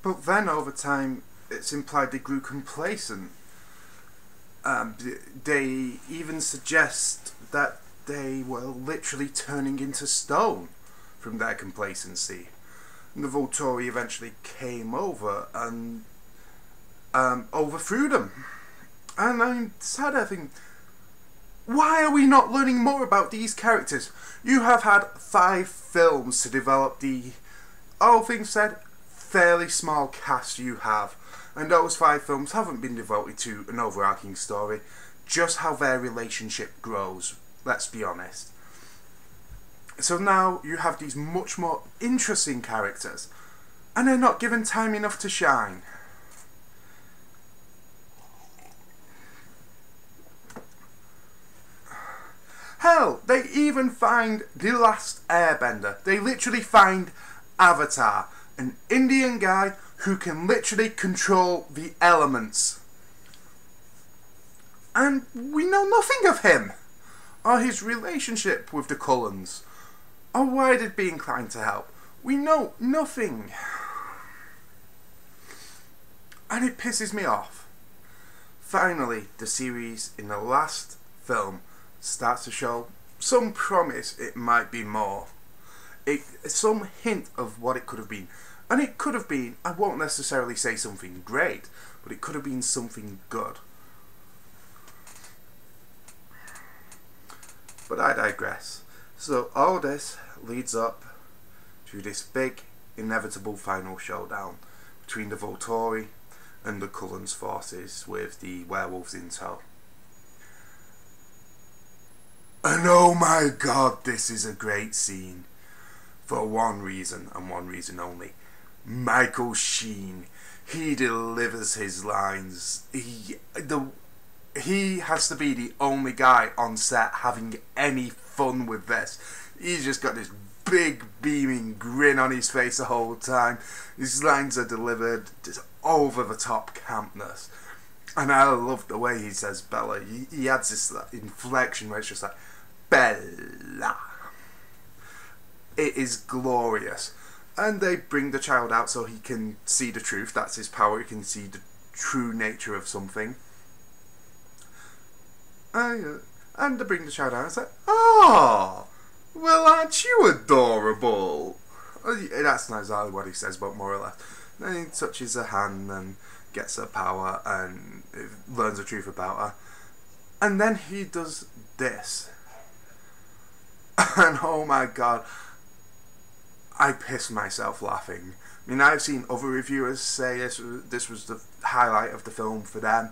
But then over time it's implied they grew complacent. They even suggest that they were literally turning into stone from their complacency. And the Volturi eventually came over and overthrew them. And I'm sad, I think, why are we not learning more about these characters? You have had 5 films to develop the, all things said, fairly small cast you have. And those 5 films haven't been devoted to an overarching story, just how their relationship grows, let's be honest. So now you have these much more interesting characters, and they're not given time enough to shine. Hell, they even find the last airbender. They literally find Avatar, an Indian guy who can literally control the elements. And we know nothing of him, or his relationship with the Cullens, or why they'd be inclined to help. We know nothing. And it pisses me off. Finally, the series in the last film starts to show some promise it might be more. Some hint of what it could have been. And it could have been, I won't necessarily say something great, but it could have been something good. But I digress. So all this leads up to this big, inevitable final showdown between the Volturi and the Cullens forces with the werewolves in tow. And oh my god, this is a great scene. For one reason, and one reason only. Michael Sheen. He delivers his lines. He has to be the only guy on set having any fun with this. He's just got this big beaming grin on his face the whole time. His lines are delivered just over the top campness. And I love the way he says Bella. He adds this inflection where it's just like, Bella. It is glorious. And they bring the child out so he can see the truth. That's his power. He can see the true nature of something. And they bring the child out and it's like, oh, well, aren't you adorable? That's not exactly what he says, but more or less. Then he touches her hand and gets her power and learns the truth about her. And then he does this. And oh my god, I pissed myself laughing. I mean, I've seen other reviewers say this was the highlight of the film for them.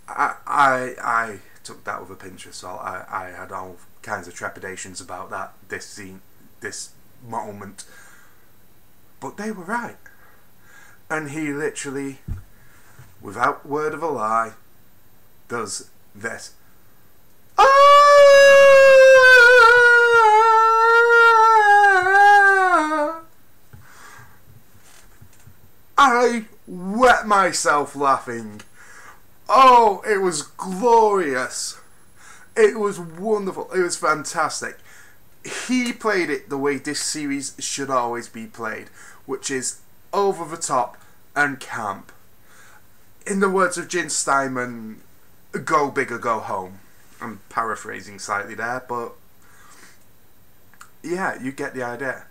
I took that with a pinch of salt. I had all kinds of trepidations about this scene, this moment. But they were right. And he literally, without word of a lie, does this. I wet myself laughing. Oh, it was glorious. It was wonderful. It was fantastic. He played it the way this series should always be played, which is over the top and camp. In the words of Jim Steinman, go big or go home. I'm paraphrasing slightly there, but yeah, you get the idea.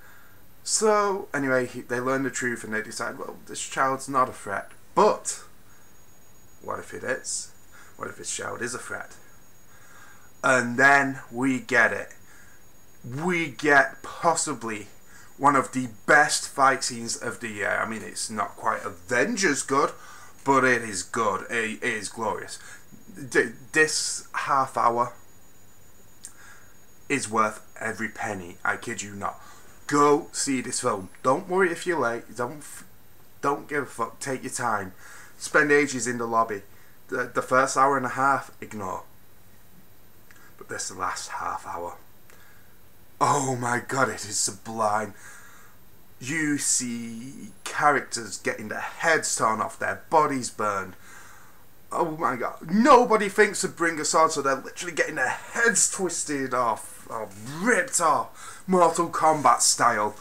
So, anyway, they learn the truth and they decide, well, this child's not a threat. But, what if it is? What if this child is a threat? And then we get it. We get possibly one of the best fight scenes of the year. I mean, it's not quite Avengers good, but it is good. It is glorious. This half hour is worth every penny. I kid you not. Go see this film. Don't worry if you're late. Don't give a fuck. Take your time. Spend ages in the lobby. The first hour and a half, ignore. But this last half hour, oh my god, it is sublime. You see characters getting their heads torn off, their bodies burned, Oh my god. Nobody thinks to bring us on, so they're literally getting their heads twisted off, or ripped off, Mortal Kombat style.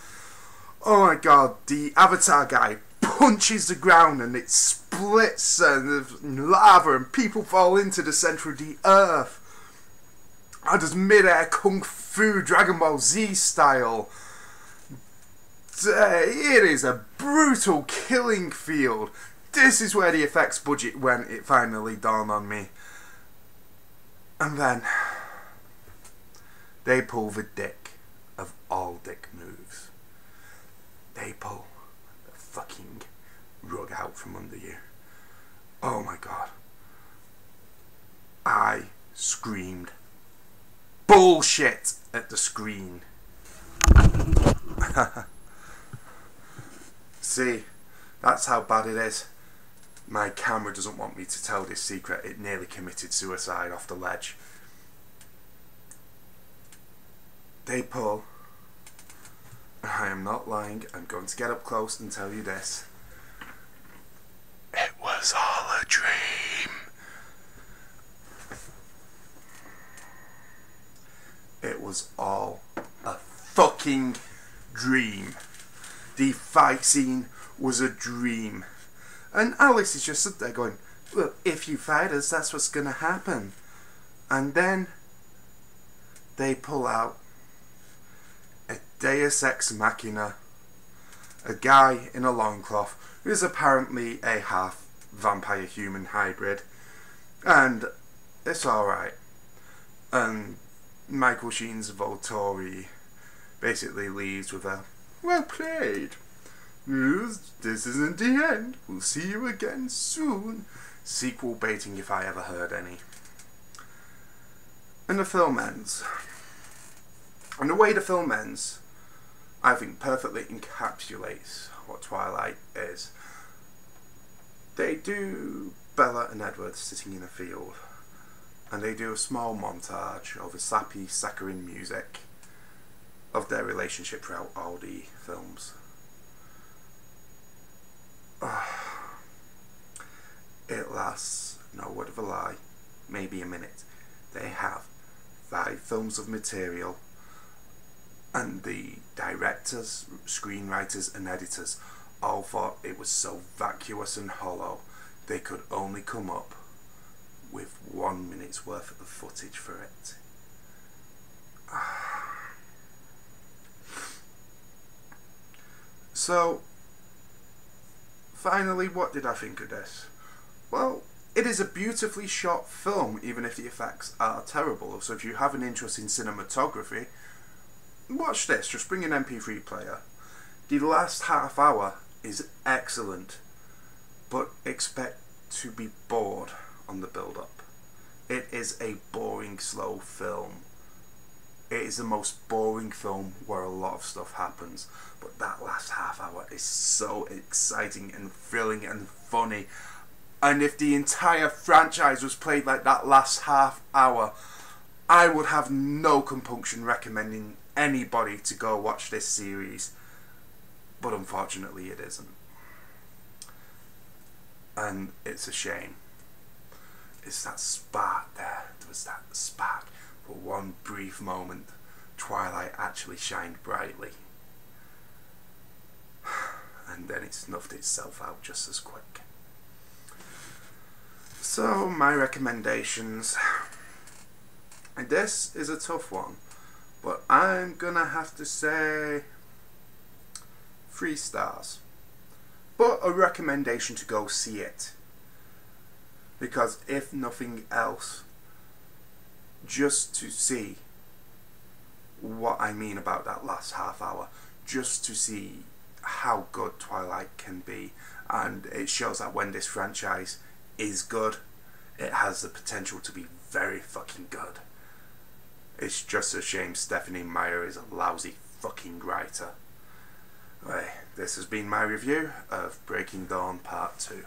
Oh my god, the Avatar guy punches the ground and it splits and there's lava and people fall into the centre of the earth. And there's mid-air Kung Fu Dragon Ball Z style. It is a brutal killing field. This is where the effects budget went, it finally dawned on me. And then they pull the dick of all dick moves. They pull the fucking rug out from under you. Oh my god. I screamed bullshit at the screen. See, that's how bad it is. My camera doesn't want me to tell this secret. It nearly committed suicide off the ledge. They pull. I am not lying. I'm going to get up close and tell you this. It was all a dream. It was all a fucking dream. The fight scene was a dream. And Alice is just sitting there going, well, if you fight us, that's what's going to happen. And then they pull out a Deus Ex Machina, a guy in a loincloth who is apparently a half vampire human hybrid. And it's alright. And Michael Sheen's Volturi basically leaves with a, well played. This isn't the end. We'll see you again soon. Sequel baiting if I ever heard any. And the film ends. And the way the film ends, I think perfectly encapsulates what Twilight is. They do Bella and Edward sitting in a field. And they do a small montage of the sappy, saccharine music of their relationship throughout all the films. It lasts, no word of a lie, maybe a minute. They have 5 films of material, and the directors, screenwriters and editors all thought it was so vacuous and hollow they could only come up with 1 minute's worth of footage for it. So, finally, what did I think of this? Well, it is a beautifully shot film, even if the effects are terrible. So if you have an interest in cinematography, watch this. Just bring an MP3 player. The last half hour is excellent, but expect to be bored on the build-up. It is a boring, slow film. It is the most boring film where a lot of stuff happens, but that last half hour is so exciting and thrilling and funny. And if the entire franchise was played like that last half hour, I would have no compunction recommending anybody to go watch this series. But unfortunately it isn't. And it's a shame. It's that spark there. There was that spark. For one brief moment, Twilight actually shined brightly. And then it snuffed itself out just as quick. So, my recommendations. This is a tough one, but I'm gonna have to say 3 stars. But a recommendation to go see it. Because if nothing else, just to see what I mean about that last half hour, just to see how good Twilight can be, and it shows that when this franchise is good, it has the potential to be very fucking good. It's just a shame Stephanie Meyer is a lousy fucking writer. Anyway, this has been my review of Breaking Dawn Part 2.